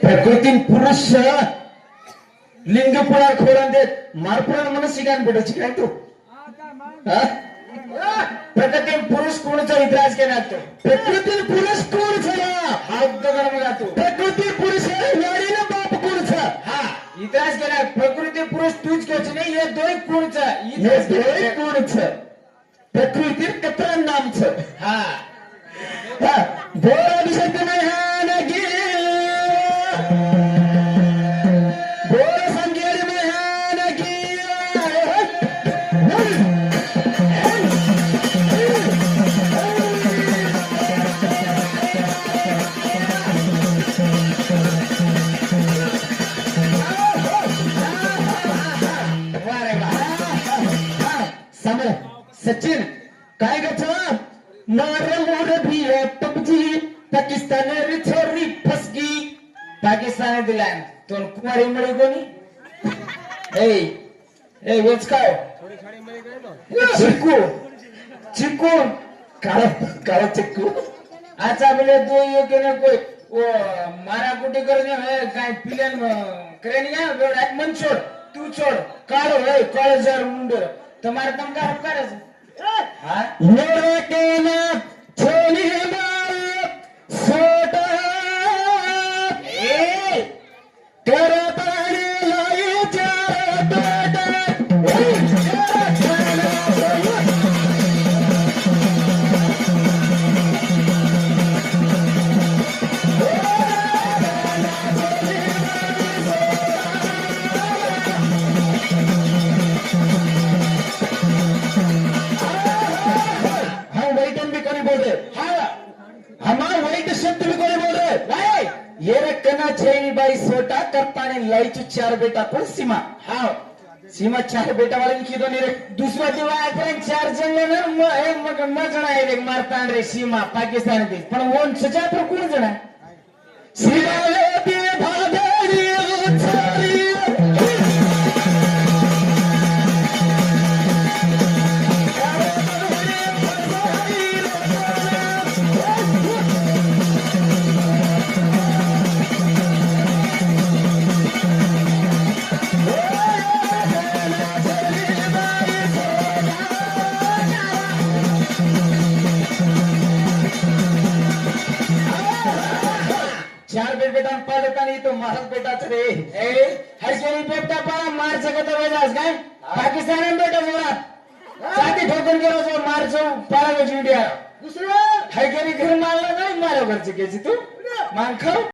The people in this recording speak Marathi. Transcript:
प्रकृतीन पुरुष लिंग पुळा खोडून देत मारपुरा म्हणून शिकायला भेटायची काय तू प्रकृतीन पुरुष कोणचा इतिहास केला तो प्रकृतीन पुरुष कोण झाला हा दगड बघा तू प्रकृती पुरुष वाडीला बाप कोणचा हा इतिहास केला प्रकृती पुरुष तूच कोच नाही हे दोन कोणचा इतिहास कोणचं प्रकृती कत्र नामचं हा बोला विषय नाही हा नगी बोला संगेड में हा नगी सचिन काय गच मार मोर भी है पबजी पाकिस्तान री छोरी फसगी पाकिस्तान दिला तो कुमारी मळी कोणी ए वेच काय चिक्कू चिक्कू काळा चिक्कू अच्छा बोले दो ये के ना कोई वो मारा कुटी करने है काय पिलन करेनिया बेड़ा मन छोड़ तू छोड़ काळो है काळो जर मुंड तुम्हारे तुम का हम कर मेरे के ना छोली सोटा तेरे पानी लाई चार बेटा ये रखना छेनी बाई सोटा करताने लाईची चार बेटा पण सीमा हा सीमा चार बेटा वाले की दोन्ही रे दुसरा दिवाळी पर्यंत चार जण मग मजणा आहे मारतान रे सीमा पाकिस्तान ती पण ओन सजा पर कोण जण सीमा लेती भागरी उछाली चार बेटा पालता नहीं तो महाराज बेटा रे हर कोई बेटा पाला मार सकता वेजास काय पाकिस्तान बेटा जोरात साथी ठोकून गेलो जो मारचो पारा इंडिया दुसरं हर कोई घर मारला नाही मारो घरचे केची तू मान खाऊ